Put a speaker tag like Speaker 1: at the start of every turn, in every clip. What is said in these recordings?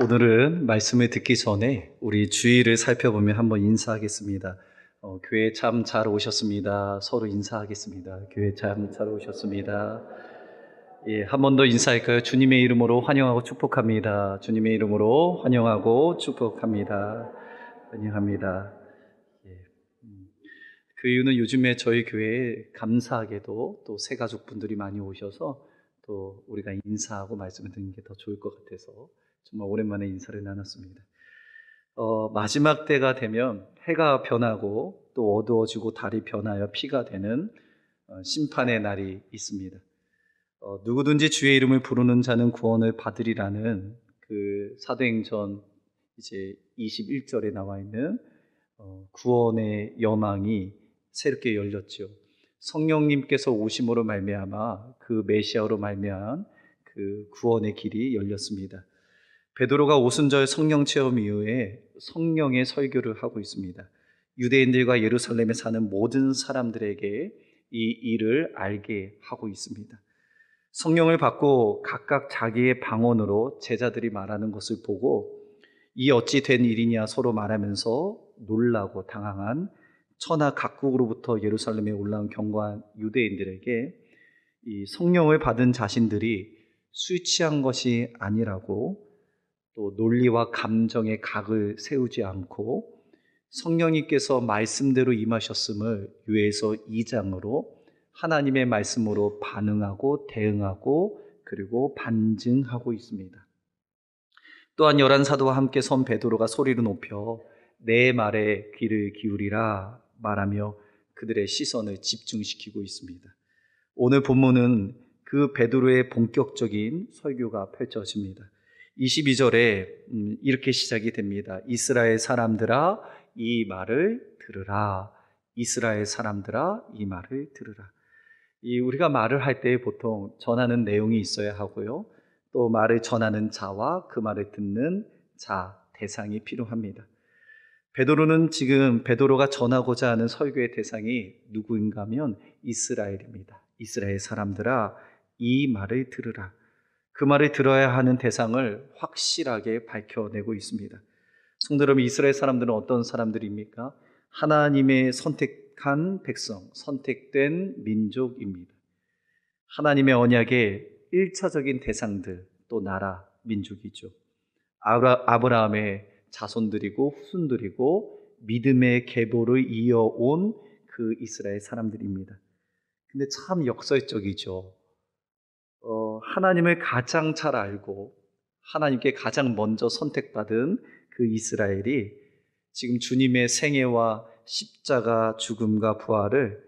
Speaker 1: 오늘은 말씀을 듣기 전에 우리 주위를 살펴보며 한번 인사하겠습니다. 교회 참 잘 오셨습니다. 서로 인사하겠습니다. 교회 참 잘 오셨습니다. 예, 한 번 더 인사할까요? 주님의 이름으로 환영하고 축복합니다. 주님의 이름으로 환영하고 축복합니다. 환영합니다. 예, 그 이유는 요즘에 저희 교회에 감사하게도 또 새 가족분들이 많이 오셔서 또 우리가 인사하고 말씀을 듣는 게 더 좋을 것 같아서 정말 오랜만에 인사를 나눴습니다. 마지막 때가 되면 해가 변하고 또 어두워지고 달이 변하여 피가 되는 심판의 날이 있습니다. 누구든지 주의 이름을 부르는 자는 구원을 받으리라는 그 사도행전 이제 21절에 나와 있는 구원의 여망이 새롭게 열렸죠. 성령님께서 오심으로 말미암아 그 메시아로 말미암은 그 구원의 길이 열렸습니다. 베드로가 오순절 성령 체험 이후에 성령의 설교를 하고 있습니다. 유대인들과 예루살렘에 사는 모든 사람들에게 이 일을 알게 하고 있습니다. 성령을 받고 각각 자기의 방언으로 제자들이 말하는 것을 보고 이 어찌 된 일이냐 서로 말하면서 놀라고 당황한 천하 각국으로부터 예루살렘에 올라온 경건한 유대인들에게 이 성령을 받은 자신들이 술 취한 것이 아니라고 또 논리와 감정의 각을 세우지 않고 성령님께서 말씀대로 임하셨음을 요에서 2장으로 하나님의 말씀으로 반응하고 대응하고 그리고 반증하고 있습니다. 또한 11사도와 함께 선 베드로가 소리를 높여 내 말에 귀를 기울이라 말하며 그들의 시선을 집중시키고 있습니다. 오늘 본문은 그 베드로의 본격적인 설교가 펼쳐집니다. 22절에 이렇게 시작이 됩니다. 이스라엘 사람들아 이 말을 들으라. 이스라엘 사람들아 이 말을 들으라. 우리가 말을 할 때 보통 전하는 내용이 있어야 하고요. 또 말을 전하는 자와 그 말을 듣는 자, 대상이 필요합니다. 베드로가 전하고자 하는 설교의 대상이 누구인가 하면 이스라엘입니다. 이스라엘 사람들아 이 말을 들으라. 그 말을 들어야 하는 대상을 확실하게 밝혀내고 있습니다. 성도 여러분, 이스라엘 사람들은 어떤 사람들입니까? 하나님의 선택한 백성, 선택된 민족입니다. 하나님의 언약의 1차적인 대상들, 또 나라, 민족이죠. 아브라함의 자손들이고 후손들이고 믿음의 계보를 이어온 그 이스라엘 사람들입니다. 근데 참 역설적이죠. 하나님을 가장 잘 알고 하나님께 가장 먼저 선택받은 그 이스라엘이 지금 주님의 생애와 십자가 죽음과 부활을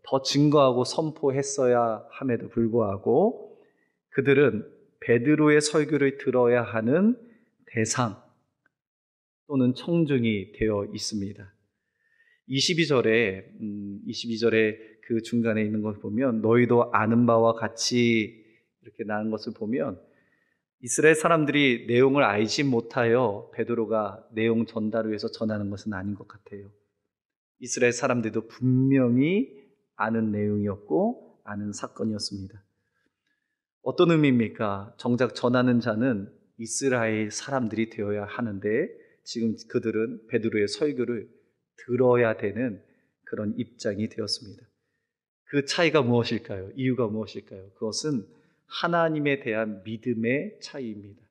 Speaker 1: 더 증거하고 선포했어야 함에도 불구하고 그들은 베드로의 설교를 들어야 하는 대상 또는 청중이 되어 있습니다. 22절에 그 중간에 있는 것을 보면 너희도 아는 바와 같이 이렇게 나온 것을 보면 이스라엘 사람들이 내용을 알지 못하여 베드로가 내용 전달을 위해서 전하는 것은 아닌 것 같아요. 이스라엘 사람들도 분명히 아는 내용이었고 아는 사건이었습니다. 어떤 의미입니까? 정작 전하는 자는 이스라엘 사람들이 되어야 하는데 지금 그들은 베드로의 설교를 들어야 되는 그런 입장이 되었습니다. 그 차이가 무엇일까요? 이유가 무엇일까요? 그것은 하나님에 대한 믿음의 차이입니다.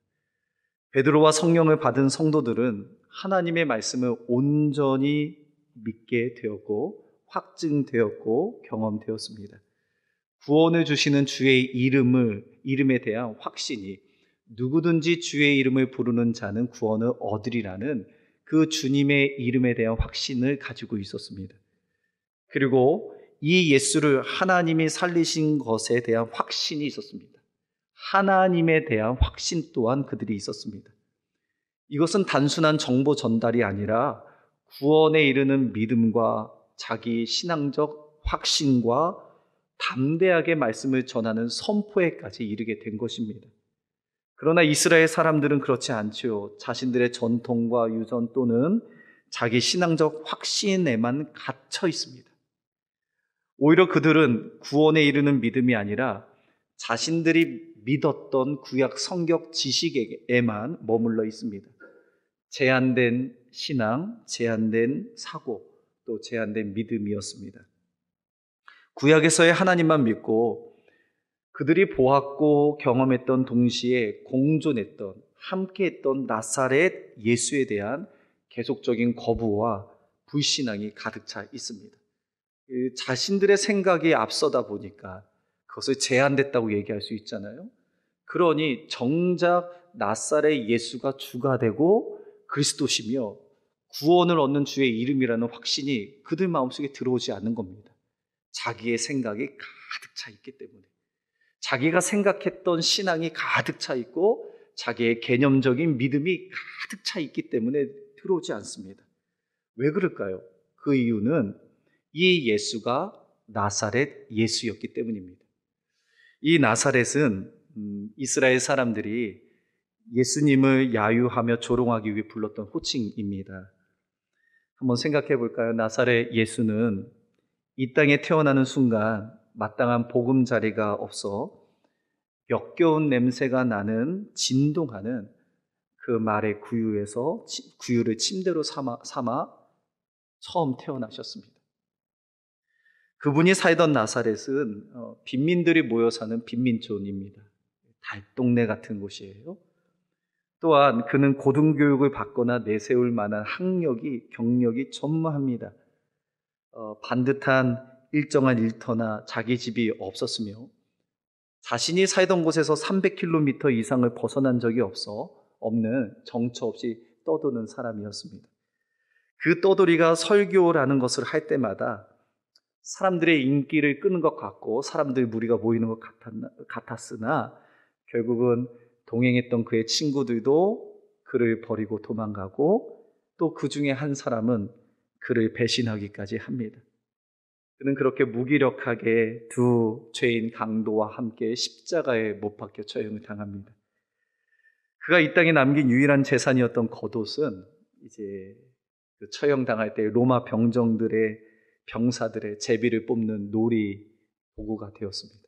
Speaker 1: 베드로와 성령을 받은 성도들은 하나님의 말씀을 온전히 믿게 되었고 확증되었고 경험되었습니다. 구원을 주시는 주의 이름에 대한 확신이 누구든지 주의 이름을 부르는 자는 구원을 얻으리라는 그 주님의 이름에 대한 확신을 가지고 있었습니다. 그리고 이 예수를 하나님이 살리신 것에 대한 확신이 있었습니다. 하나님에 대한 확신 또한 그들이 있었습니다. 이것은 단순한 정보 전달이 아니라 구원에 이르는 믿음과 자기 신앙적 확신과 담대하게 말씀을 전하는 선포에까지 이르게 된 것입니다. 그러나 이스라엘 사람들은 그렇지 않죠. 자신들의 전통과 유전 또는 자기 신앙적 확신에만 갇혀 있습니다. 오히려 그들은 구원에 이르는 믿음이 아니라 자신들이 믿었던 구약 성경 지식에만 머물러 있습니다. 제한된 신앙, 제한된 사고, 또 제한된 믿음이었습니다. 구약에서의 하나님만 믿고 그들이 보았고 경험했던 동시에 공존했던, 함께했던 나사렛 예수에 대한 계속적인 거부와 불신앙이 가득 차 있습니다. 자신들의 생각이 앞서다 보니까 그것을 제한됐다고 얘기할 수 있잖아요. 그러니 정작 나사렛 예수가 주가 되고 그리스도시며 구원을 얻는 주의 이름이라는 확신이 그들 마음속에 들어오지 않는 겁니다. 자기의 생각이 가득 차 있기 때문에, 자기가 생각했던 신앙이 가득 차 있고 자기의 개념적인 믿음이 가득 차 있기 때문에 들어오지 않습니다. 왜 그럴까요? 그 이유는 이 예수가 나사렛 예수였기 때문입니다. 이 나사렛은 이스라엘 사람들이 예수님을 야유하며 조롱하기 위해 불렀던 호칭입니다. 한번 생각해 볼까요? 나사렛 예수는 이 땅에 태어나는 순간 마땅한 보금자리가 없어 역겨운 냄새가 나는 진동하는 그 말의 구유를 침대로 삼아 처음 태어나셨습니다. 그분이 살던 나사렛은 빈민들이 모여 사는 빈민촌입니다. 달동네 같은 곳이에요. 또한 그는 고등교육을 받거나 내세울 만한 경력이 전무합니다. 반듯한 일정한 일터나 자기 집이 없었으며 자신이 살던 곳에서 300km 이상을 벗어난 적이 없는 정처 없이 떠도는 사람이었습니다. 그 떠돌이가 설교라는 것을 할 때마다 사람들의 인기를 끄는 것 같고 사람들 무리가 모이는 것 같았으나 결국은 동행했던 그의 친구들도 그를 버리고 도망가고 또 그 중에 한 사람은 그를 배신하기까지 합니다. 그는 그렇게 무기력하게 두 죄인 강도와 함께 십자가에 못 박혀 처형을 당합니다. 그가 이 땅에 남긴 유일한 재산이었던 겉옷은 이제 그 처형당할 때 로마 병사들의 제비를 뽑는 놀이 도구가 되었습니다.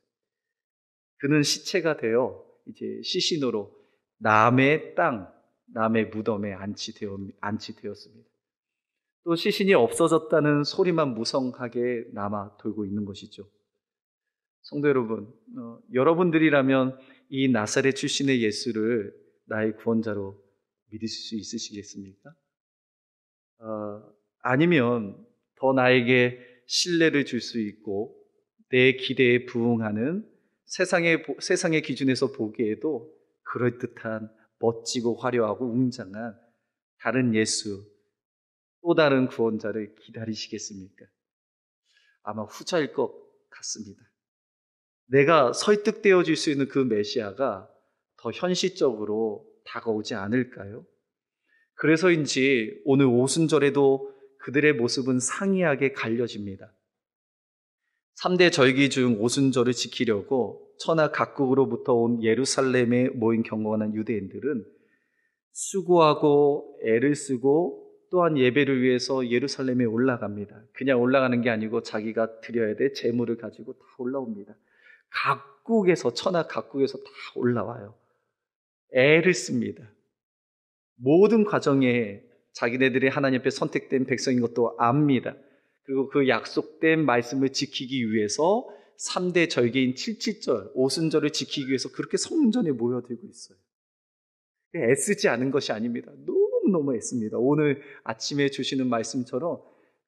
Speaker 1: 그는 시체가 되어 이제 시신으로 남의 무덤에 안치되었습니다. 또 시신이 없어졌다는 소리만 무성하게 남아 돌고 있는 것이죠. 성도 여러분, 여러분들이라면 이 나사렛 출신의 예수를 나의 구원자로 믿으실 수 있으시겠습니까? 아니면 더 나에게 신뢰를 줄 수 있고 내 기대에 부응하는 세상의 기준에서 보기에도 그럴듯한 멋지고 화려하고 웅장한 다른 예수, 또 다른 구원자를 기다리시겠습니까? 아마 후자일 것 같습니다. 내가 설득되어질 수 있는 그 메시아가 더 현실적으로 다가오지 않을까요? 그래서인지 오늘 오순절에도 그들의 모습은 상이하게 갈려집니다. 3대 절기 중 오순절을 지키려고 천하 각국으로부터 온 예루살렘에 모인 경건한 유대인들은 수고하고 애를 쓰고 또한 예배를 위해서 예루살렘에 올라갑니다. 그냥 올라가는 게 아니고 자기가 드려야 될 재물을 가지고 다 올라옵니다. 천하 각국에서 다 올라와요. 애를 씁니다. 모든 과정에 자기네들이 하나님 앞에 선택된 백성인 것도 압니다. 그리고 그 약속된 말씀을 지키기 위해서 3대 절기인 77절, 오순절을 지키기 위해서 그렇게 성전에 모여들고 있어요. 애쓰지 않은 것이 아닙니다. 너무너무 애씁니다. 오늘 아침에 주시는 말씀처럼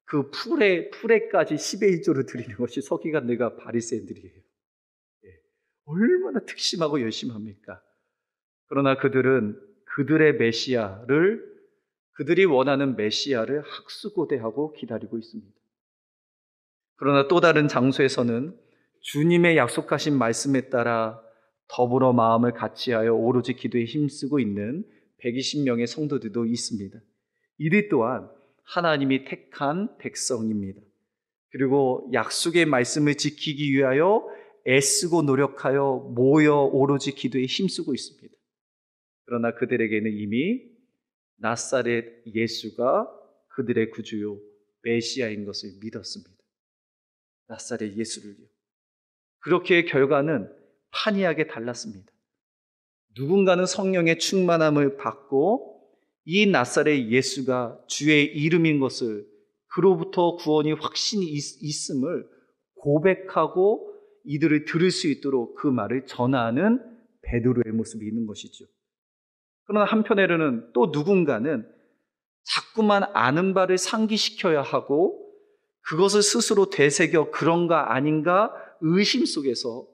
Speaker 1: 그 풀에까지 10의 1조를 드리는 것이 서기관들과 바리새인들이에요. 얼마나 특심하고 열심합니까? 그러나 그들은 그들이 원하는 메시아를 학수고대하고 기다리고 있습니다. 그러나 또 다른 장소에서는 주님의 약속하신 말씀에 따라 더불어 마음을 같이하여 오로지 기도에 힘쓰고 있는 120명의 성도들도 있습니다. 이들 또한 하나님이 택한 백성입니다. 그리고 약속의 말씀을 지키기 위하여 애쓰고 노력하여 모여 오로지 기도에 힘쓰고 있습니다. 그러나 그들에게는 이미 나사렛 예수가 그들의 구주요 메시아인 것을 믿었습니다. 나사렛 예수를요. 그렇게 결과는 판이하게 달랐습니다. 누군가는 성령의 충만함을 받고 이 나사렛 예수가 주의 이름인 것을, 그로부터 구원이 확신이 있음을 고백하고 이들을 들을 수 있도록 그 말을 전하는 베드로의 모습이 있는 것이죠. 그러나 한편으로는 또 누군가는 자꾸만 아는 바를 상기시켜야 하고 그것을 스스로 되새겨 그런가 아닌가 의심 속에서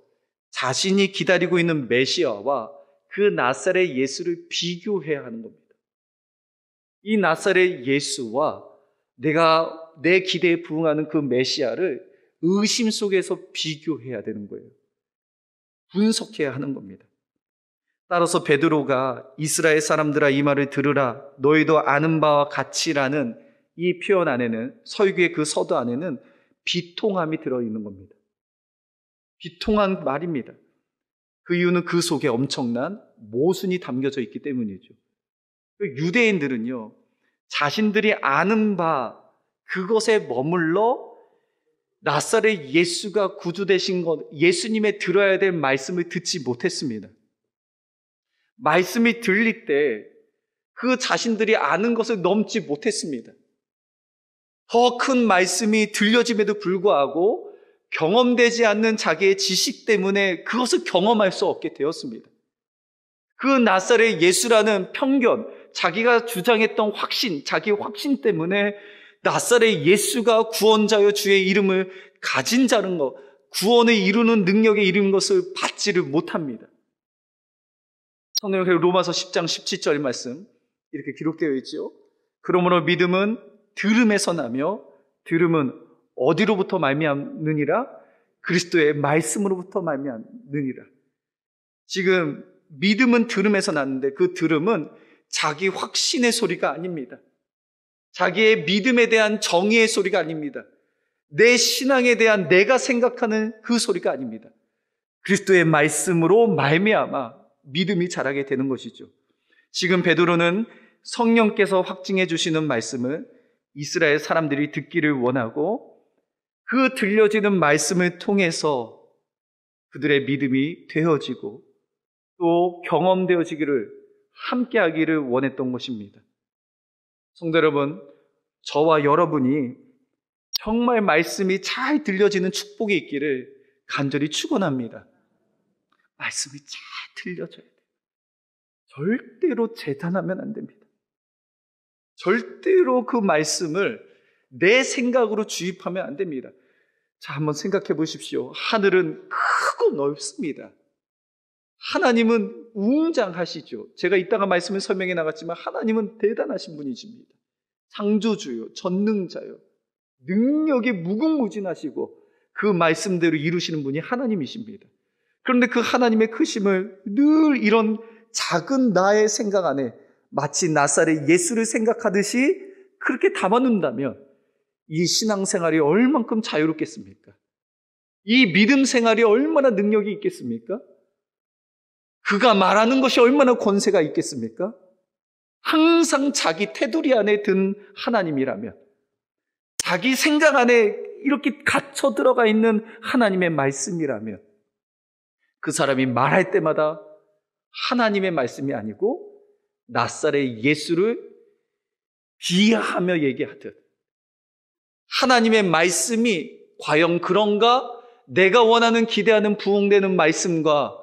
Speaker 1: 자신이 기다리고 있는 메시아와 그 나사렛 예수를 비교해야 하는 겁니다. 이 나사렛 예수와 내가 내 기대에 부응하는 그 메시아를 의심 속에서 비교해야 되는 거예요. 분석해야 하는 겁니다. 따라서 베드로가 이스라엘 사람들아 이 말을 들으라, 너희도 아는 바와 같이라는 이 표현 안에는, 설교의 그 서두 안에는 비통함이 들어있는 겁니다. 비통한 말입니다. 그 이유는 그 속에 엄청난 모순이 담겨져 있기 때문이죠. 유대인들은요, 자신들이 아는 바 그것에 머물러 나사렛 예수가 구주 되신 것, 예수님의 들어야 될 말씀을 듣지 못했습니다. 말씀이 들릴 때 그 자신들이 아는 것을 넘지 못했습니다. 더 큰 말씀이 들려짐에도 불구하고 경험되지 않는 자기의 지식 때문에 그것을 경험할 수 없게 되었습니다. 그 나사렛 예수라는 편견, 자기가 주장했던 확신, 자기 확신 때문에 나사렛 예수가 구원자여 주의 이름을 가진 자는 것, 구원을 이루는 능력의 이름인 것을 받지를 못합니다. 성경의 로마서 10장 17절 말씀 이렇게 기록되어 있죠. 그러므로 믿음은 들음에서 나며 들음은 어디로부터 말미암느니라? 그리스도의 말씀으로부터 말미암느니라. 지금 믿음은 들음에서 났는데 그 들음은 자기 확신의 소리가 아닙니다. 자기의 믿음에 대한 정의의 소리가 아닙니다. 내 신앙에 대한 내가 생각하는 그 소리가 아닙니다. 그리스도의 말씀으로 말미암아 믿음이 자라게 되는 것이죠. 지금 베드로는 성령께서 확증해 주시는 말씀을 이스라엘 사람들이 듣기를 원하고 그 들려지는 말씀을 통해서 그들의 믿음이 되어지고 또 경험되어지기를 함께하기를 원했던 것입니다. 성도 여러분, 저와 여러분이 정말 말씀이 잘 들려지는 축복이 있기를 간절히 축원합니다. 말씀이 잘 들려져야 돼요. 절대로 재단하면 안 됩니다. 절대로 그 말씀을 내 생각으로 주입하면 안 됩니다. 자, 한번 생각해 보십시오. 하늘은 크고 넓습니다. 하나님은 웅장하시죠. 제가 이따가 말씀을 설명해 나갔지만 하나님은 대단하신 분이십니다. 창조주요, 전능자요, 능력이 무궁무진하시고 그 말씀대로 이루시는 분이 하나님이십니다. 그런데 그 하나님의 크심을 늘 이런 작은 나의 생각 안에 마치 나사렛 예수를 생각하듯이 그렇게 담아놓는다면 이 신앙생활이 얼만큼 자유롭겠습니까? 이 믿음 생활이 얼마나 능력이 있겠습니까? 그가 말하는 것이 얼마나 권세가 있겠습니까? 항상 자기 테두리 안에 든 하나님이라면, 자기 생각 안에 이렇게 갇혀 들어가 있는 하나님의 말씀이라면 그 사람이 말할 때마다 하나님의 말씀이 아니고 나사렛 예수를 비하하며 얘기하듯, 하나님의 말씀이 과연 그런가? 내가 원하는 기대하는 부응되는 말씀과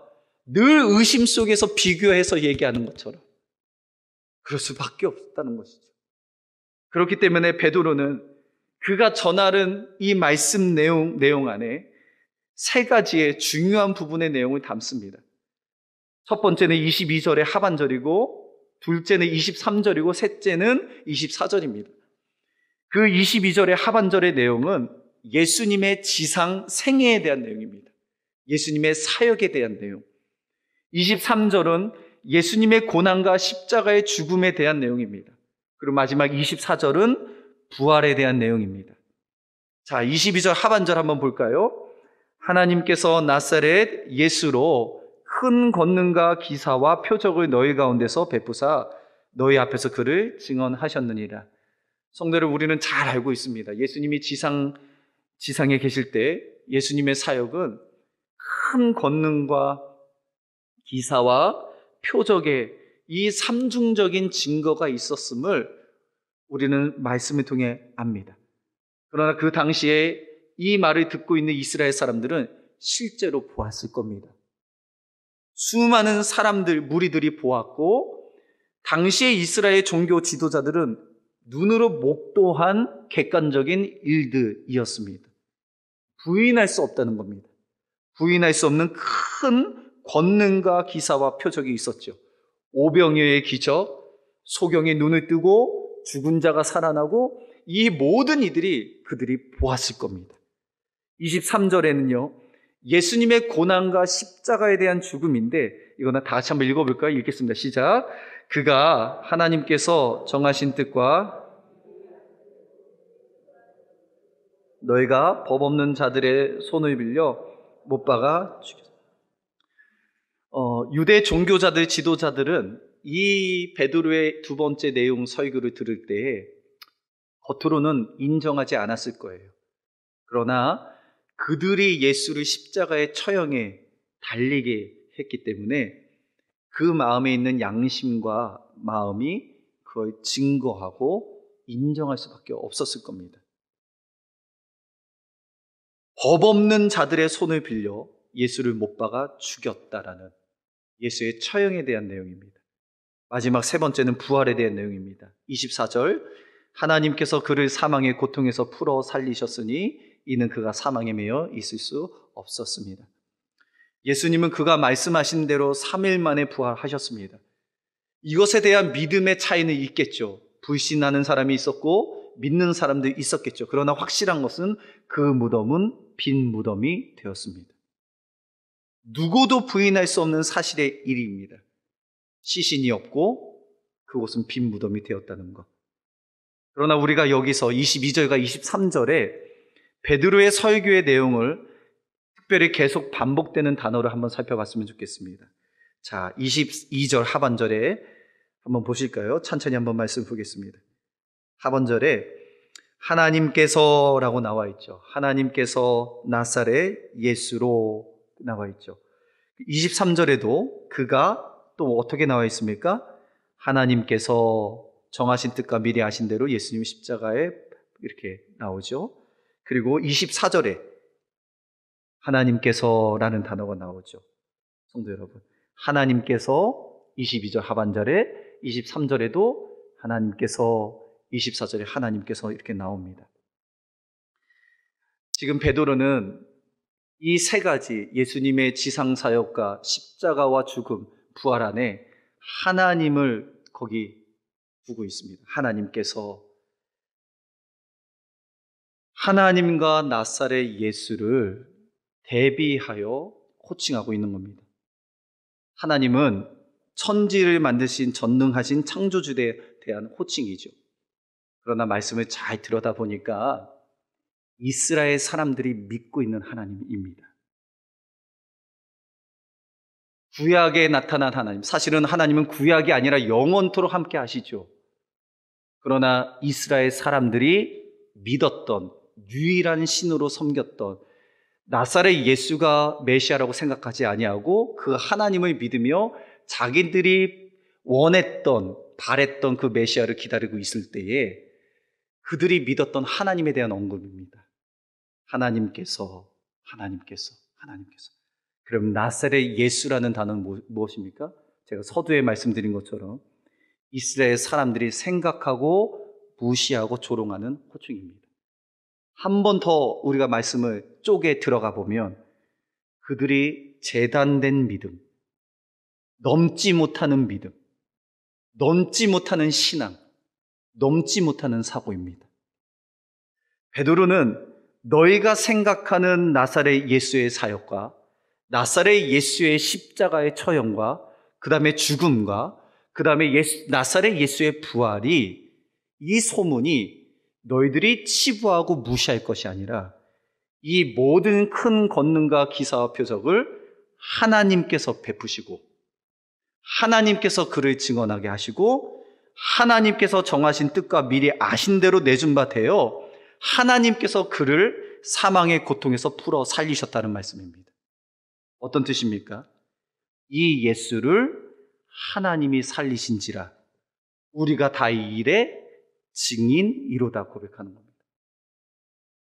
Speaker 1: 늘 의심 속에서 비교해서 얘기하는 것처럼 그럴 수밖에 없다는 것이죠. 그렇기 때문에 베드로는 그가 전하는 이 말씀 내용 안에 세 가지의 중요한 부분의 내용을 담습니다. 첫 번째는 22절의 하반절이고, 둘째는 23절이고, 셋째는 24절입니다. 그 22절의 하반절의 내용은 예수님의 지상 생애에 대한 내용입니다. 예수님의 사역에 대한 내용. 23절은 예수님의 고난과 십자가의 죽음에 대한 내용입니다. 그리고 마지막 24절은 부활에 대한 내용입니다. 자, 22절 하반절 한번 볼까요? 하나님께서 나사렛 예수로 큰 권능과 기사와 표적을 너희 가운데서 베푸사 너희 앞에서 그를 증언하셨느니라. 성도를 우리는 잘 알고 있습니다. 예수님이 지상에 계실 때 예수님의 사역은 큰 권능과 기사와 표적의 이 삼중적인 증거가 있었음을 우리는 말씀을 통해 압니다. 그러나 그 당시에 이 말을 듣고 있는 이스라엘 사람들은 실제로 보았을 겁니다. 수많은 사람들, 무리들이 보았고, 당시의 이스라엘 종교 지도자들은 눈으로 목도한 객관적인 일들이었습니다. 부인할 수 없다는 겁니다. 부인할 수 없는 큰 권능과 기사와 표적이 있었죠. 오병이어의 기적, 소경이 눈을 뜨고 죽은 자가 살아나고, 이 모든 이들이 그들이 보았을 겁니다. 23절에는요, 예수님의 고난과 십자가에 대한 죽음인데, 이거는 다 같이 한번 읽어볼까요? 읽겠습니다. 시작. 그가 하나님께서 정하신 뜻과 너희가 법 없는 자들의 손을 빌려 못 박아 죽였다. 유대 종교자들, 지도자들은 이 베드로의 두 번째 내용 설교를 들을 때에 겉으로는 인정하지 않았을 거예요. 그러나 그들이 예수를 십자가의 처형에 달리게 했기 때문에 그 마음에 있는 양심과 마음이 그걸 증거하고 인정할 수밖에 없었을 겁니다. 법 없는 자들의 손을 빌려 예수를 못 박아 죽였다라는 예수의 처형에 대한 내용입니다. 마지막 세 번째는 부활에 대한 내용입니다. 24절, 하나님께서 그를 사망의 고통에서 풀어 살리셨으니 이는 그가 사망에 매여 있을 수 없었습니다. 예수님은 그가 말씀하신 대로 3일 만에 부활하셨습니다. 이것에 대한 믿음의 차이는 있겠죠. 불신하는 사람이 있었고 믿는 사람도 있었겠죠. 그러나 확실한 것은 그 무덤은 빈 무덤이 되었습니다. 누구도 부인할 수 없는 사실의 일입니다. 시신이 없고 그곳은 빈 무덤이 되었다는 것. 그러나 우리가 여기서 22절과 23절에 베드로의 설교의 내용을 특별히 계속 반복되는 단어를 한번 살펴봤으면 좋겠습니다. 자, 22절 하반절에 한번 보실까요? 천천히 한번 말씀 보겠습니다. 하반절에 하나님께서라고 나와 있죠. 하나님께서 나사렛 예수로 나와 있죠. 23절에도 그가 또 어떻게 나와 있습니까? 하나님께서 정하신 뜻과 미리 아신 대로 예수님 십자가에 이렇게 나오죠. 그리고 24절에 하나님께서라는 단어가 나오죠. 성도 여러분, 하나님께서 22절 하반절에 23절에도 하나님께서 24절에 하나님께서 이렇게 나옵니다. 지금 베드로는 이 세 가지 예수님의 지상사역과 십자가와 죽음, 부활 안에 하나님을 거기 두고 있습니다. 하나님께서 하나님과 나사렛 예수를 대비하여 호칭하고 있는 겁니다. 하나님은 천지를 만드신 전능하신 창조주에 대한 호칭이죠. 그러나 말씀을 잘 들여다보니까 이스라엘 사람들이 믿고 있는 하나님입니다. 구약에 나타난 하나님, 사실은 하나님은 구약이 아니라 영원토록 함께 하시죠. 그러나 이스라엘 사람들이 믿었던 유일한 신으로 섬겼던 나사렛 예수가 메시아라고 생각하지 아니하고 그 하나님을 믿으며 자기들이 원했던, 바랬던 그 메시아를 기다리고 있을 때에 그들이 믿었던 하나님에 대한 언급입니다. 하나님께서. 그럼 나사렛 예수라는 단어는 무엇입니까? 제가 서두에 말씀드린 것처럼 이스라엘 사람들이 생각하고 무시하고 조롱하는 호칭입니다. 한 번 더 우리가 말씀을 쪼개 들어가 보면 그들이 재단된 믿음, 넘지 못하는 믿음, 넘지 못하는 신앙, 넘지 못하는 사고입니다. 베드로는 너희가 생각하는 나사렛 예수의 사역과 나사렛 예수의 십자가의 처형과 그 다음에 죽음과 그 다음에 나사렛 예수의 부활이, 이 소문이 너희들이 치부하고 무시할 것이 아니라 이 모든 큰 권능과 기사와 표적을 하나님께서 베푸시고 하나님께서 그를 증언하게 하시고 하나님께서 정하신 뜻과 미리 아신 대로 내준 바 되어 하나님께서 그를 사망의 고통에서 풀어 살리셨다는 말씀입니다. 어떤 뜻입니까? 이 예수를 하나님이 살리신지라 우리가 다 이 일의 증인이로다 고백하는 겁니다.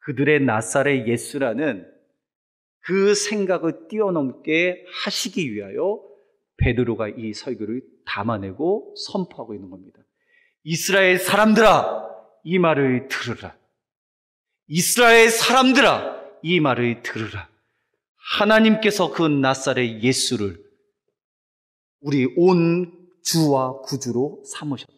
Speaker 1: 그들의 나사렛 예수라는 그 생각을 뛰어넘게 하시기 위하여 베드로가 이 설교를 담아내고 선포하고 있는 겁니다. 이스라엘 사람들아, 이 말을 들으라. 이스라엘 사람들아, 이 말을 들으라. 하나님께서 그 나사렛 예수를 우리 온 주와 구주로 삼으셨다.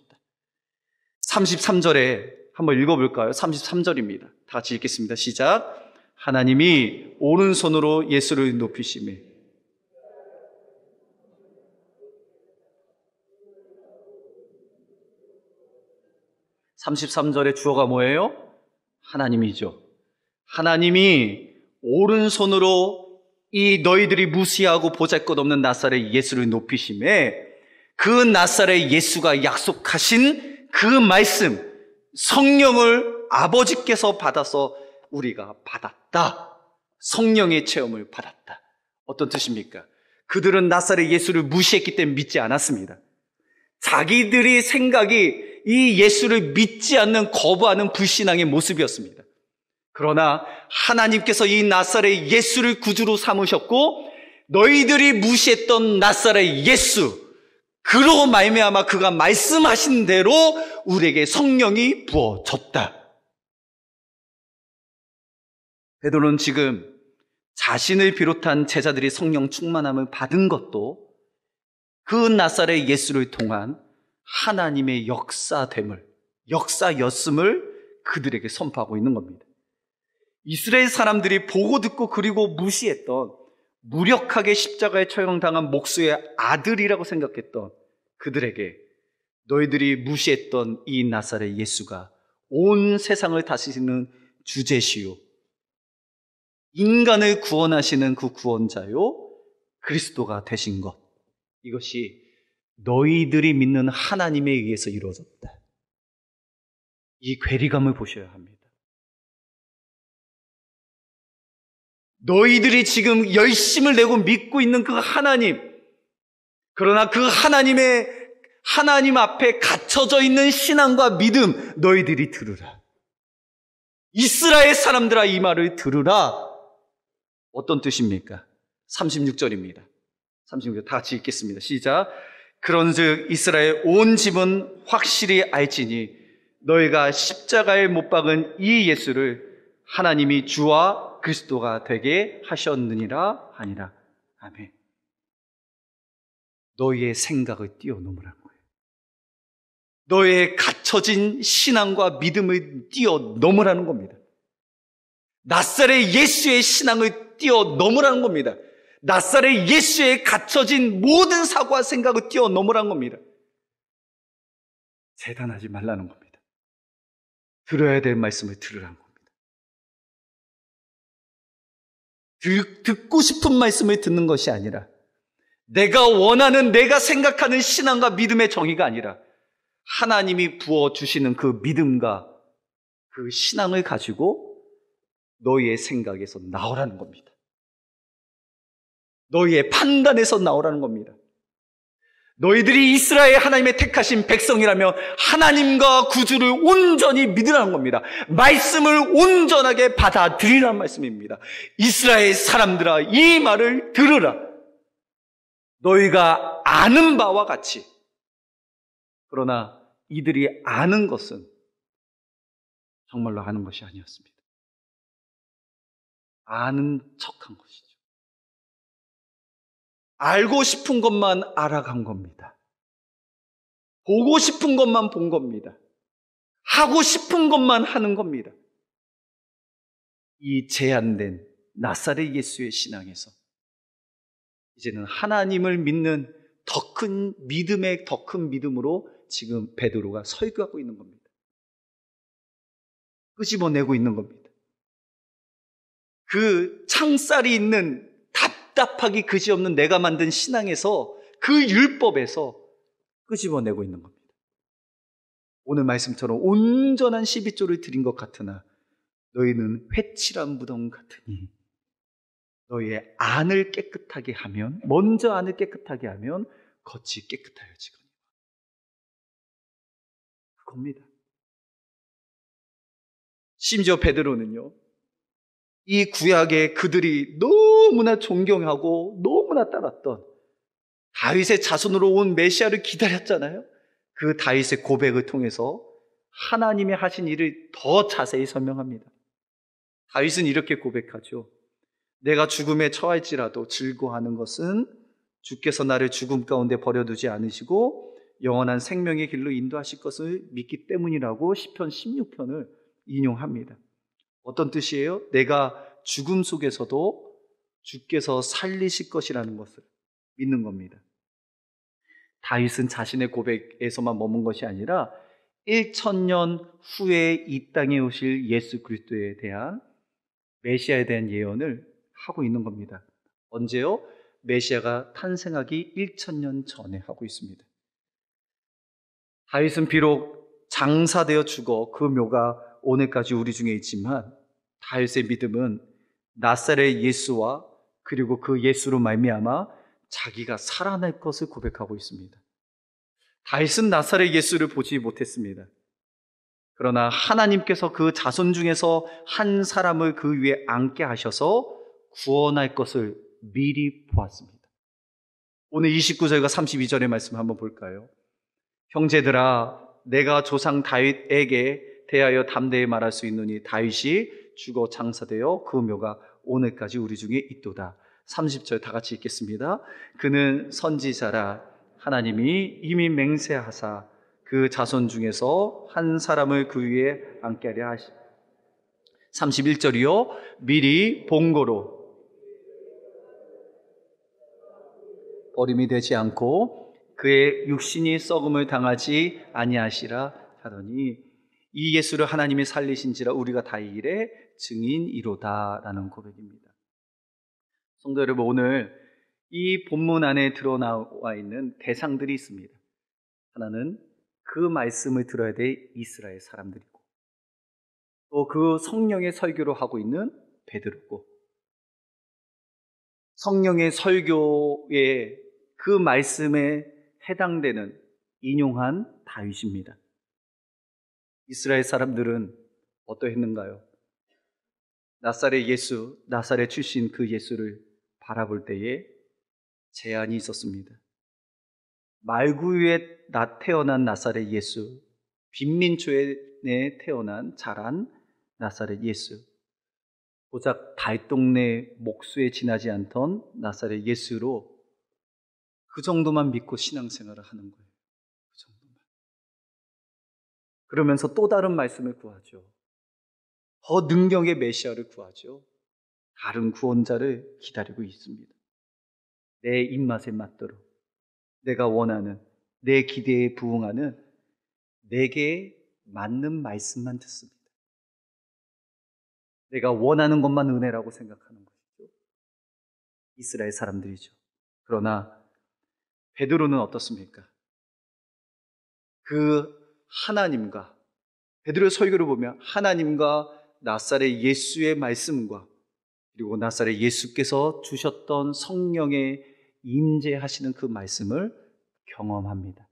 Speaker 1: 33절에 한번 읽어볼까요? 33절입니다. 다 같이 읽겠습니다. 시작. 하나님이 오른손으로 예수를 높이시매 33절의 주어가 뭐예요? 하나님이죠. 하나님이 오른손으로 이 너희들이 무시하고 보잘것없는 나사렛 예수를 높이심에 그 나사렛 예수가 약속하신 그 말씀, 성령을 아버지께서 받아서 우리가 받았다. 성령의 체험을 받았다. 어떤 뜻입니까? 그들은 나사렛 예수를 무시했기 때문에 믿지 않았습니다. 자기들의 생각이 이 예수를 믿지 않는 거부하는 불신앙의 모습이었습니다. 그러나 하나님께서 이 나사렛 예수를 구주로 삼으셨고 너희들이 무시했던 나사렛 예수, 그로 말미암아 그가 말씀하신 대로 우리에게 성령이 부어졌다. 베드로는 지금 자신을 비롯한 제자들이 성령 충만함을 받은 것도 그 나사렛 예수를 통한 하나님의 역사였음을 그들에게 선포하고 있는 겁니다. 이스라엘 사람들이 보고 듣고 그리고 무시했던, 무력하게 십자가에 처형당한 목수의 아들이라고 생각했던 그들에게 너희들이 무시했던 이 나사렛 예수가 온 세상을 다스리는 주제시요, 인간을 구원하시는 그 구원자요, 그리스도가 되신 것, 이것이 너희들이 믿는 하나님에 의해서 이루어졌다. 이 괴리감을 보셔야 합니다. 너희들이 지금 열심을 내고 믿고 있는 그 하나님, 그러나 그 하나님 앞에 갇혀져 있는 신앙과 믿음, 너희들이 들으라. 이스라엘 사람들아, 이 말을 들으라. 어떤 뜻입니까? 36절입니다. 36절 다 같이 읽겠습니다. 시작. 그런즉 이스라엘 온 집은 확실히 알지니 너희가 십자가에 못 박은 이 예수를 하나님이 주와 그리스도가 되게 하셨느니라 하니라. 아멘. 너희의 생각을 뛰어넘으라는 거예요. 너희의 갇혀진 신앙과 믿음을 뛰어넘으라는 겁니다. 나사렛 예수의 신앙을 뛰어넘으라는 겁니다. 나사렛 예수에 갇혀진 모든 사고와 생각을 뛰어넘으라는 겁니다. 재단하지 말라는 겁니다. 들어야 될 말씀을 들으라는 겁니다. 듣고 싶은 말씀을 듣는 것이 아니라 내가 원하는, 내가 생각하는 신앙과 믿음의 정의가 아니라 하나님이 부어주시는 그 믿음과 그 신앙을 가지고 너희의 생각에서 나오라는 겁니다. 너희의 판단에서 나오라는 겁니다. 너희들이 이스라엘 하나님의 택하신 백성이라면 하나님과 구주를 온전히 믿으라는 겁니다. 말씀을 온전하게 받아들이라는 말씀입니다. 이스라엘 사람들아, 이 말을 들으라. 너희가 아는 바와 같이. 그러나 이들이 아는 것은 정말로 아는 것이 아니었습니다. 아는 척한 것이죠. 알고 싶은 것만 알아간 겁니다. 보고 싶은 것만 본 겁니다. 하고 싶은 것만 하는 겁니다. 이 제한된 나사렛 예수의 신앙에서 이제는 하나님을 믿는 더 큰 믿음의 더 큰 믿음으로 지금 베드로가 설교하고 있는 겁니다. 끄집어내고 있는 겁니다. 그 창살이 있는 답답하기 그지없는 내가 만든 신앙에서, 그 율법에서 끄집어내고 있는 겁니다. 오늘 말씀처럼 온전한 12조를 드린 것 같으나 너희는 회칠한 무덤 같으니 너의 안을 깨끗하게 하면, 먼저 안을 깨끗하게 하면 겉이 깨끗하여지거니와. 그겁니다. 심지어 베드로는요, 이 구약에 그들이 너무나 존경하고 너무나 따랐던 다윗의 자손으로 온 메시아를 기다렸잖아요. 그 다윗의 고백을 통해서 하나님이 하신 일을 더 자세히 설명합니다. 다윗은 이렇게 고백하죠. 내가 죽음에 처할지라도 즐거워하는 것은 주께서 나를 죽음 가운데 버려두지 않으시고 영원한 생명의 길로 인도하실 것을 믿기 때문이라고 시편 16편을 인용합니다. 어떤 뜻이에요? 내가 죽음 속에서도 주께서 살리실 것이라는 것을 믿는 겁니다. 다윗은 자신의 고백에서만 머문 것이 아니라 1000년 후에 이 땅에 오실 예수 그리스도에 대한 메시아에 대한 예언을 하고 있는 겁니다. 언제요? 메시아가 탄생하기 1000년 전에 하고 있습니다. 다윗은 비록 장사되어 죽어 그 묘가 오늘까지 우리 중에 있지만 다윗의 믿음은 나사렛 예수와 그리고 그 예수로 말미암아 자기가 살아날 것을 고백하고 있습니다. 다윗은 나사렛 예수를 보지 못했습니다. 그러나 하나님께서 그 자손 중에서 한 사람을 그 위에 앉게 하셔서 구원할 것을 미리 보았습니다. 오늘 29절과 32절의 말씀 한번 볼까요? 형제들아, 내가 조상 다윗에게 대하여 담대히 말할 수 있느니 다윗이 죽어 장사되어 그 묘가 오늘까지 우리 중에 있도다. 30절 다 같이 읽겠습니다. 그는 선지자라 하나님이 이미 맹세하사 그 자손 중에서 한 사람을 그 위에 앉게 하려 하시. 31절이요. 미리 본고로 어림이 되지 않고 그의 육신이 썩음을 당하지 아니하시라 하더니 이 예수를 하나님이 살리신지라 우리가 다 이래 증인이로다라는 고백입니다. 성도 여러분, 오늘 이 본문 안에 드러나와 있는 대상들이 있습니다. 하나는 그 말씀을 들어야 될 이스라엘 사람들이고, 또 그 성령의 설교를 하고 있는 베드로고, 성령의 설교에 그 말씀에 해당되는 인용한 다윗입니다. 이스라엘 사람들은 어떠했는가요? 나사렛 예수, 나사렛 출신 그 예수를 바라볼 때에 제한이 있었습니다. 말구유에 태어난 나사렛 예수, 빈민초에 태어난 자란 나사렛 예수, 고작 달동네 목수에 지나지 않던 나사렛 예수로 그 정도만 믿고 신앙생활을 하는 거예요. 그 정도만. 그러면서 또 다른 말씀을 구하죠. 더 능력의 메시아를 구하죠. 다른 구원자를 기다리고 있습니다. 내 입맛에 맞도록 내가 원하는, 내 기대에 부응하는 내게 맞는 말씀만 듣습니다. 내가 원하는 것만 은혜라고 생각하는 것이죠. 이스라엘 사람들이죠. 그러나 베드로는 어떻습니까? 그 하나님과, 베드로의 설교를 보면 하나님과 나사렛 예수의 말씀과 그리고 나사렛 예수께서 주셨던 성령의 임재하시는 그 말씀을 경험합니다.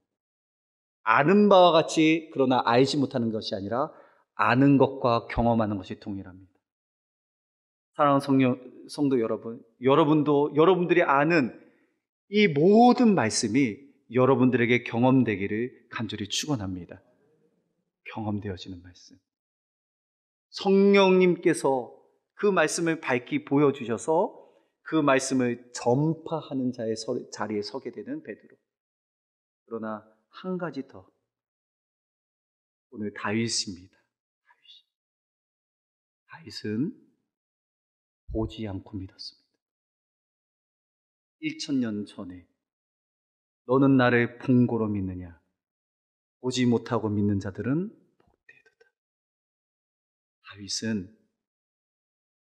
Speaker 1: 아는 바와 같이 그러나 알지 못하는 것이 아니라 아는 것과 경험하는 것이 동일합니다. 사랑하는 성도 여러분, 여러분도 여러분들이 아는 이 모든 말씀이 여러분들에게 경험되기를 간절히 축원합니다. 경험되어지는 말씀. 성령님께서 그 말씀을 밝히 보여주셔서 그 말씀을 전파하는 자리에 서게 되는 베드로. 그러나 한 가지 더. 오늘 다윗입니다. 다윗은 보지 않고 믿었습니다. 1000년 전에 너는 나를 본고로 믿느냐? 보지 못하고 믿는 자들은 복되도다. 다윗은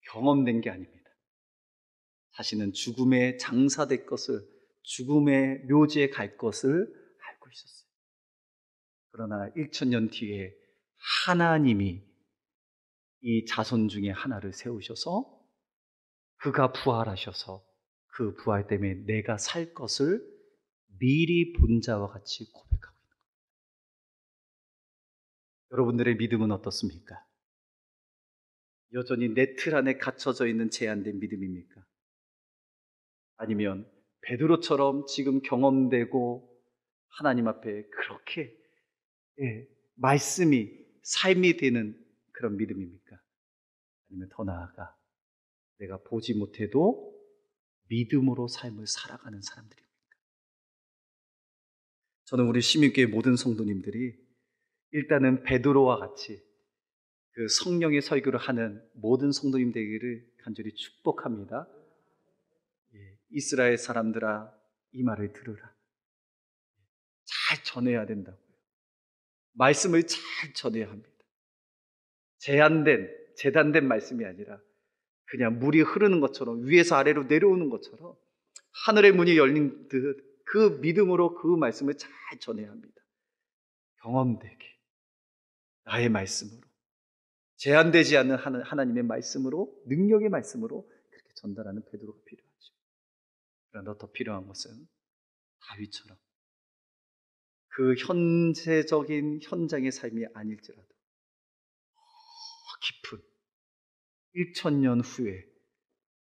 Speaker 1: 경험된 게 아닙니다. 자신은 죽음에 장사될 것을, 죽음의 묘지에 갈 것을 알고 있었어요. 그러나 1000년 뒤에 하나님이 이 자손 중에 하나를 세우셔서 그가 부활하셔서 그 부활 때문에 내가 살 것을 미리 본 자와 같이 고백하고 있는 겁니다. 여러분들의 믿음은 어떻습니까? 여전히 내 틀 안에 갇혀져 있는 제한된 믿음입니까? 아니면 베드로처럼 지금 경험되고 하나님 앞에 그렇게 말씀이 삶이 되는 그런 믿음입니까? 아니면 더 나아가 내가 보지 못해도 믿음으로 삶을 살아가는 사람들입니까? 저는 우리 시민교회 모든 성도님들이 일단은 베드로와 같이 그 성령의 설교를 하는 모든 성도님 되기를 간절히 축복합니다. 이스라엘 사람들아, 이 말을 들으라. 잘 전해야 된다고요. 말씀을 잘 전해야 합니다. 재단된 말씀이 아니라 그냥 물이 흐르는 것처럼, 위에서 아래로 내려오는 것처럼 하늘의 문이 열린 듯 그 믿음으로 그 말씀을 잘 전해야 합니다. 경험되게 나의 말씀으로, 제한되지 않는 하나님의 말씀으로, 능력의 말씀으로 그렇게 전달하는 베드로가 필요하죠. 그러나 더 필요한 것은 다윗처럼 그 현재적인 현장의 삶이 아닐지라도 깊은 1000년 후에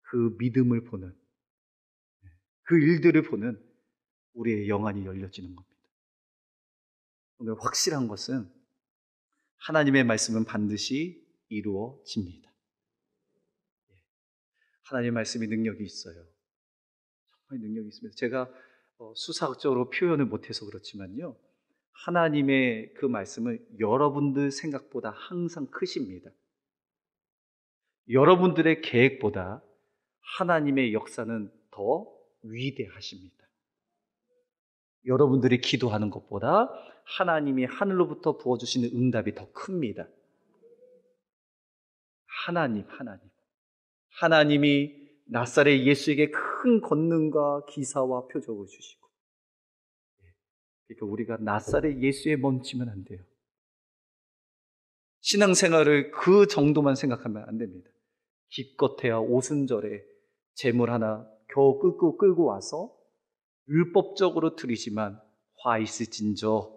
Speaker 1: 그 믿음을 보는, 그 일들을 보는 우리의 영안이 열려지는 겁니다. 오늘 확실한 것은 하나님의 말씀은 반드시 이루어집니다. 하나님의 말씀이 능력이 있어요. 정말 능력이 있습니다. 제가 수사학적으로 표현을 못해서 그렇지만요, 하나님의 그 말씀은 여러분들 생각보다 항상 크십니다. 여러분들의 계획보다 하나님의 역사는 더 위대하십니다. 여러분들이 기도하는 것보다 하나님이 하늘로부터 부어주시는 응답이 더 큽니다. 하나님이 나사렛 예수에게 큰 권능과 기사와 표적을 주시고, 그러니까 우리가 나사렛 예수에 멈추면 안 돼요. 신앙생활을 그 정도만 생각하면 안 됩니다. 기껏해야 오순절에 제물 하나 겨우 끌고 와서 율법적으로 드리지만 화 있을진저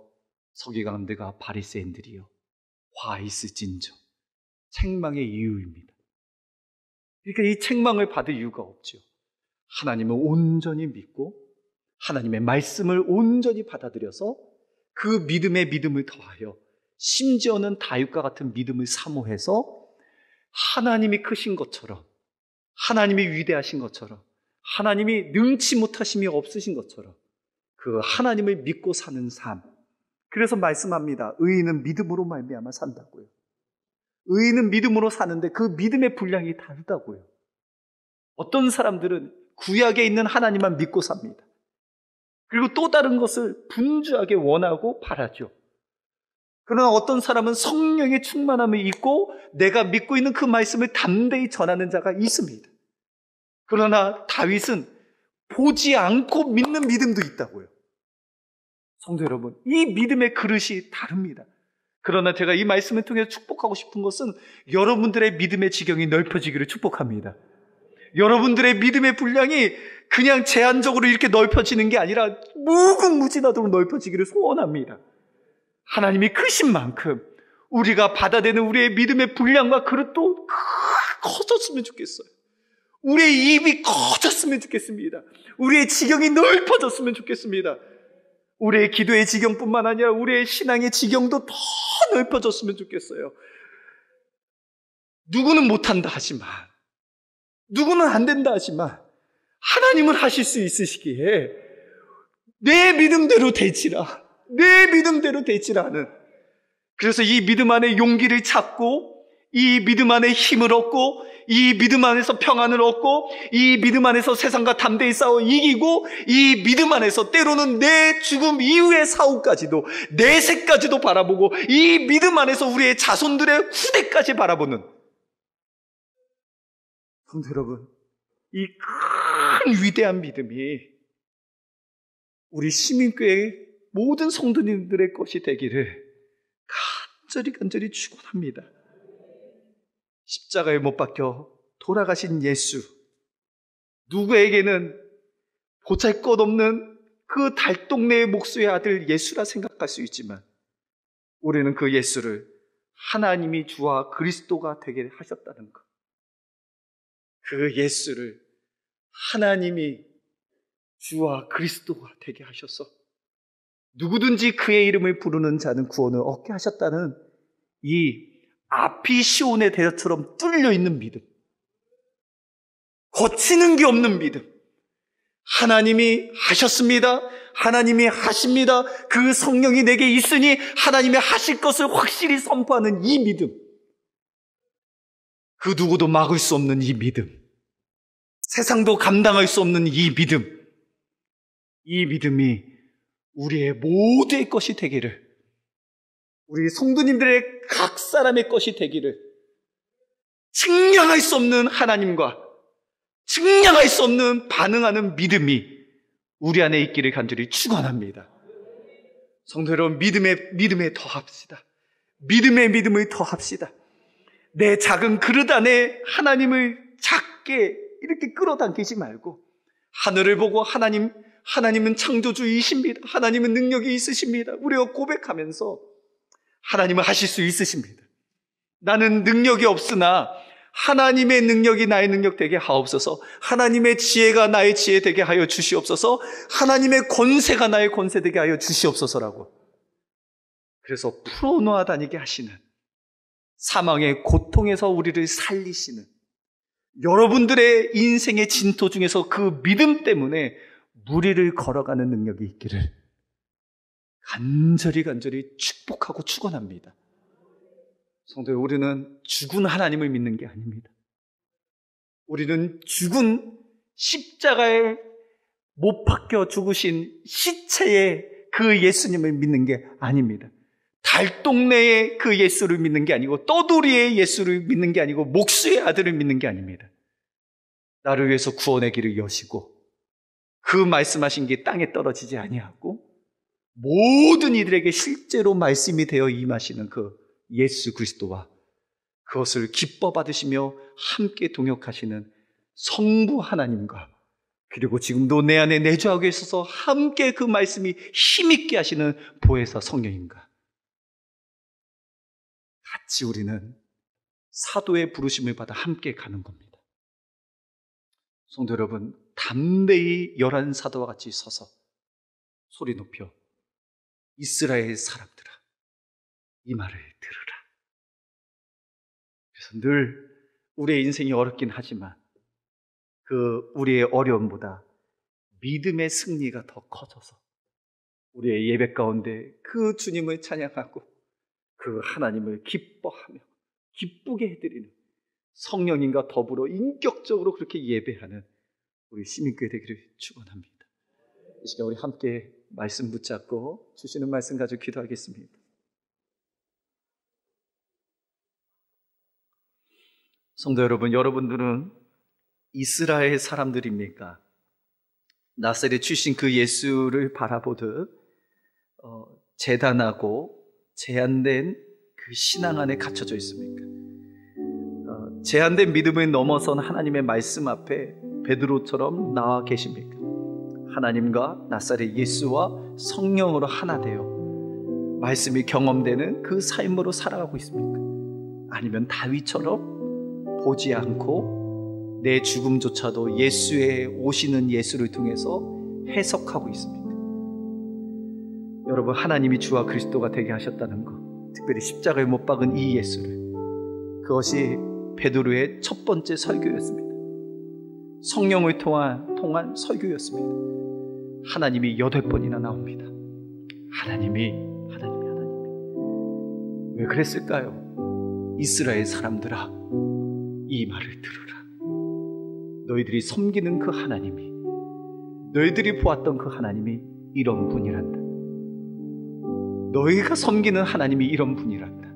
Speaker 1: 서기관들과 바리새인들이요, 화 있을진저 책망의 이유입니다. 그러니까 이 책망을 받을 이유가 없죠. 하나님을 온전히 믿고 하나님의 말씀을 온전히 받아들여서 그 믿음에 믿음을 더하여 심지어는 다윗과 같은 믿음을 사모해서 하나님이 크신 것처럼, 하나님이 위대하신 것처럼, 하나님이 능치 못하심이 없으신 것처럼 그 하나님을 믿고 사는 삶. 그래서 말씀합니다. 의인은 믿음으로 말미암아 산다고요. 의인은 믿음으로 사는데 그 믿음의 분량이 다르다고요. 어떤 사람들은 구약에 있는 하나님만 믿고 삽니다. 그리고 또 다른 것을 분주하게 원하고 바라죠. 그러나 어떤 사람은 성령의 충만함을 입고 내가 믿고 있는 그 말씀을 담대히 전하는 자가 있습니다. 그러나 다윗은 보지 않고 믿는 믿음도 있다고요. 성도 여러분, 이 믿음의 그릇이 다릅니다. 그러나 제가 이 말씀을 통해 축복하고 싶은 것은 여러분들의 믿음의 지경이 넓혀지기를 축복합니다. 여러분들의 믿음의 분량이 그냥 제한적으로 이렇게 넓혀지는 게 아니라 무궁무진하도록 넓혀지기를 소원합니다. 하나님이 크신 만큼 우리가 받아들이는 우리의 믿음의 분량과 그릇도 커졌으면 좋겠어요. 우리의 입이 커졌으면 좋겠습니다. 우리의 지경이 넓어졌으면 좋겠습니다. 우리의 기도의 지경뿐만 아니라 우리의 신앙의 지경도 더 넓어졌으면 좋겠어요. 누구는 못한다 하지만, 누구는 안 된다 하지만 하나님은 하실 수 있으시기에 내 믿음대로 되지라, 내 믿음대로 되지라 하는, 그래서 이 믿음 안에 용기를 찾고, 이 믿음 안에 힘을 얻고, 이 믿음 안에서 평안을 얻고, 이 믿음 안에서 세상과 담대히 싸워 이기고, 이 믿음 안에서 때로는 내 죽음 이후의 사후까지도, 내 새까지도 바라보고, 이 믿음 안에서 우리의 자손들의 후대까지 바라보는, 성도 여러분, 이 큰 위대한 믿음이 우리 시민교회의 모든 성도님들의 것이 되기를 간절히 축원합니다. 십자가에 못 박혀 돌아가신 예수, 누구에게는 보잘것없는 그 달동네의 목수의 아들 예수라 생각할 수 있지만 우리는 그 예수를 하나님이 주와 그리스도가 되게 하셨다는 것, 그 예수를 하나님이 주와 그리스도가 되게 하셔서 누구든지 그의 이름을 부르는 자는 구원을 얻게 하셨다는 이 앞이 시온의 대처럼 뚫려 있는 믿음, 거치는 게 없는 믿음, 하나님이 하셨습니다, 하나님이 하십니다, 그 성령이 내게 있으니 하나님이 하실 것을 확실히 선포하는 이 믿음, 그 누구도 막을 수 없는 이 믿음, 세상도 감당할 수 없는 이 믿음, 이 믿음이 우리의 모두의 것이 되기를, 우리 성도님들의 각 사람의 것이 되기를, 측량할 수 없는 하나님과 측량할 수 없는 반응하는 믿음이 우리 안에 있기를 간절히 축원합니다. 성도 여러분, 믿음에 더합시다. 믿음의 믿음을 더합시다. 내 작은 그릇 안에 하나님을 작게 이렇게 끌어당기지 말고 하늘을 보고 하나님은 창조주이십니다. 하나님은 능력이 있으십니다. 우리가 고백하면서 하나님은 하실 수 있으십니다. 나는 능력이 없으나 하나님의 능력이 나의 능력 되게 하옵소서. 하나님의 지혜가 나의 지혜 되게 하여 주시옵소서. 하나님의 권세가 나의 권세 되게 하여 주시옵소서라고. 그래서 풀어놓아 다니게 하시는, 사망의 고통에서 우리를 살리시는, 여러분들의 인생의 진토 중에서 그 믿음 때문에 무리를 걸어가는 능력이 있기를 간절히 축복하고 축원합니다. 성도, 우리는 죽은 하나님을 믿는 게 아닙니다. 우리는 죽은 십자가에 못 박혀 죽으신 시체의 그 예수님을 믿는 게 아닙니다. 달동네의 그 예수를 믿는 게 아니고, 떠돌이의 예수를 믿는 게 아니고, 목수의 아들을 믿는 게 아닙니다. 나를 위해서 구원의 길을 여시고 그 말씀하신 게 땅에 떨어지지 아니하고 모든 이들에게 실제로 말씀이 되어 임하시는 그 예수 그리스도와 그것을 기뻐 받으시며 함께 동역하시는 성부 하나님과, 그리고 지금도 내 안에 내주하고 있어서 함께 그 말씀이 힘있게 하시는 보혜사 성령님과 같이 우리는 사도의 부르심을 받아 함께 가는 겁니다. 성도 여러분, 담대히 11사도와 같이 서서 소리 높여 이스라엘 사람들아, 이 말을 들으라. 그래서 늘 우리의 인생이 어렵긴 하지만 그 우리의 어려움보다 믿음의 승리가 더 커져서 우리의 예배 가운데 그 주님을 찬양하고 그 하나님을 기뻐하며 기쁘게 해드리는 성령님과 더불어 인격적으로 그렇게 예배하는 우리 시민교회 되기를 축원합니다. 이 시간 우리 함께 말씀 붙잡고 주시는 말씀 가지고 기도하겠습니다. 성도 여러분, 여러분들은 이스라엘 사람들입니까? 나사렛 출신 그 예수를 바라보듯 재단하고 제한된 그 신앙 안에 갇혀져 있습니까? 제한된 믿음을 넘어선 하나님의 말씀 앞에 베드로처럼 나와 계십니까? 하나님과 나사렛 예수와 성령으로 하나 되어 말씀이 경험되는 그 삶으로 살아가고 있습니까? 아니면 다윗처럼 보지 않고 내 죽음조차도 예수의 오시는 예수를 통해서 해석하고 있습니까? 여러분, 하나님이 주와 그리스도가 되게 하셨다는 것, 특별히 십자가에 못 박은 이 예수를, 그것이 베드로의 첫 번째 설교였습니다. 성령을 통한 설교였습니다. 하나님이 8번이나 나옵니다. 하나님이. 왜 그랬을까요? 이스라엘 사람들아, 이 말을 들으라. 너희들이 섬기는 그 하나님이, 너희들이 보았던 그 하나님이 이런 분이란다. 너희가 섬기는 하나님이 이런 분이란다.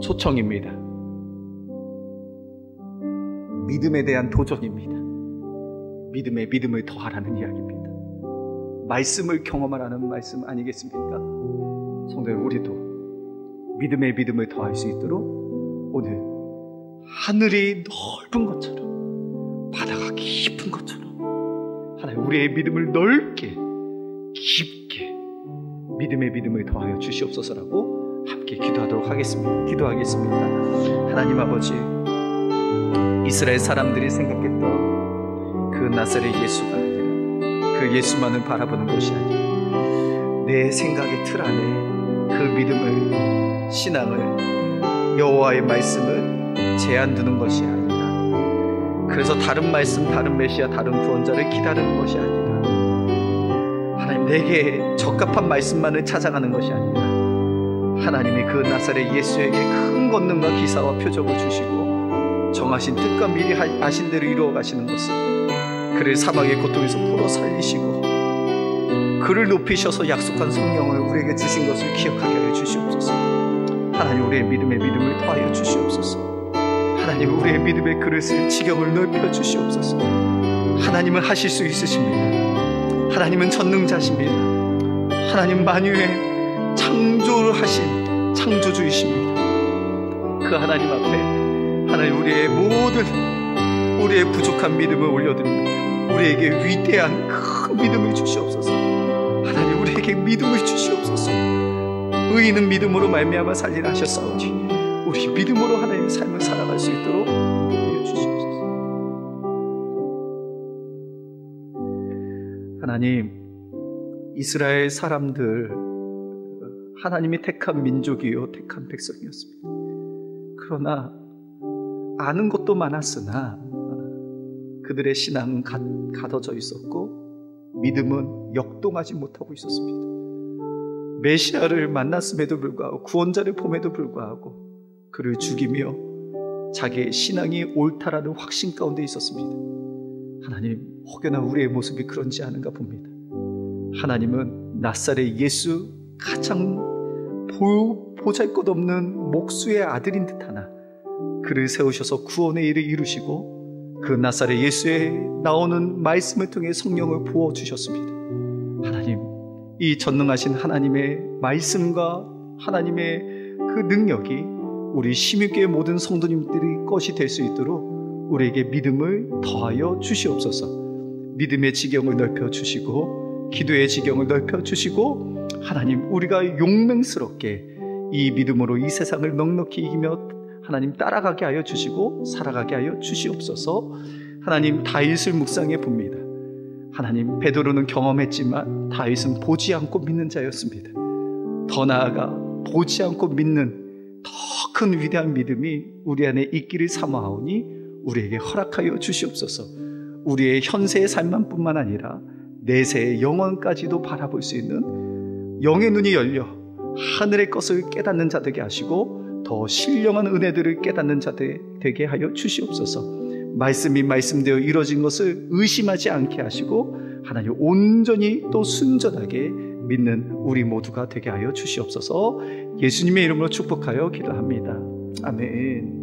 Speaker 1: 초청입니다. 믿음에 대한 도전입니다. 믿음에 믿음을 더하라는 이야기입니다. 말씀을 경험하라는 말씀 아니겠습니까? 성도 여러분, 우리도 믿음에 믿음을 더할 수 있도록 오늘 하늘이 넓은 것처럼 바다가 깊은 것처럼 하나님 우리의 믿음을 넓게 깊게 믿음의 믿음을 더하여 주시옵소서라고 함께 기도하도록 하겠습니다. 기도하겠습니다. 하나님 아버지, 이스라엘 사람들이 생각했던 그 나사렛 예수가 아니라 그 예수만을 바라보는 것이 아니라 내 생각의 틀 안에 그 믿음을, 신앙을, 여호와의 말씀을 제한 두는 것이 아니라, 그래서 다른 말씀, 다른 메시아, 다른 구원자를 기다리는 것이 아니라, 하나님 내게 적합한 말씀만을 찾아가는 것이 아니라 하나님이 그 나사렛 예수에게 큰 권능과 기사와 표적을 주시고 정하신 뜻과 미리 아신 대로 이루어 가시는 것을, 그를 사망의 고통에서 풀어 살리시고 그를 높이셔서 약속한 성령을 우리에게 주신 것을 기억하게 하여 주시옵소서. 하나님 우리의 믿음에 믿음을 더하여 주시옵소서. 하나님 우리의 믿음의 그릇을 지경을 넓혀 주시옵소서. 하나님은 하실 수 있으십니다. 하나님은 전능자십니다. 하나님 만유의 창조를 하신 창조주이십니다. 그 하나님 앞에 하나님 우리의 모든 우리의 부족한 믿음을 올려드립니다. 우리에게 위대한 큰 믿음을 주시옵소서. 하나님 우리에게 믿음을 주시옵소서. 의인은 믿음으로 말미암아 살리라 하셨사오니 우리 믿음으로 하나님의 삶을 살아갈 수 있도록 도와주시옵소서. 하나님, 이스라엘 사람들 하나님이 택한 민족이요 택한 백성이었습니다. 그러나 아는 것도 많았으나 그들의 신앙은 가둬져 있었고 믿음은 역동하지 못하고 있었습니다. 메시아를 만났음에도 불구하고, 구원자를 봄에도 불구하고 그를 죽이며 자기의 신앙이 옳다라는 확신 가운데 있었습니다. 하나님, 혹여나 우리의 모습이 그런지 않은가 봅니다. 하나님은 나사렛 예수 가장 보잘것없는 목수의 아들인 듯하나 그를 세우셔서 구원의 일을 이루시고 그 나사렛 예수에 나오는 말씀을 통해 성령을 부어주셨습니다. 하나님, 이 전능하신 하나님의 말씀과 하나님의 그 능력이 우리 심유교의 모든 성도님들의 것이 될 수 있도록 우리에게 믿음을 더하여 주시옵소서. 믿음의 지경을 넓혀 주시고 기도의 지경을 넓혀 주시고, 하나님 우리가 용맹스럽게 이 믿음으로 이 세상을 넉넉히 이기며 하나님 따라가게 하여 주시고 살아가게 하여 주시옵소서. 하나님, 다윗을 묵상해 봅니다. 하나님, 베드로는 경험했지만 다윗은 보지 않고 믿는 자였습니다. 더 나아가 보지 않고 믿는 더 큰 위대한 믿음이 우리 안에 있기를 사모하오니 우리에게 허락하여 주시옵소서. 우리의 현세의 삶만 뿐만 아니라 내세의 영원까지도 바라볼 수 있는 영의 눈이 열려 하늘의 것을 깨닫는 자 되게 하시고 더 신령한 은혜들을 깨닫는 자 되게 하여 주시옵소서. 말씀이 말씀되어 이루어진 것을 의심하지 않게 하시고 하나님 온전히 또 순전하게 믿는 우리 모두가 되게 하여 주시옵소서. 예수님의 이름으로 축복하여 기도합니다. 아멘.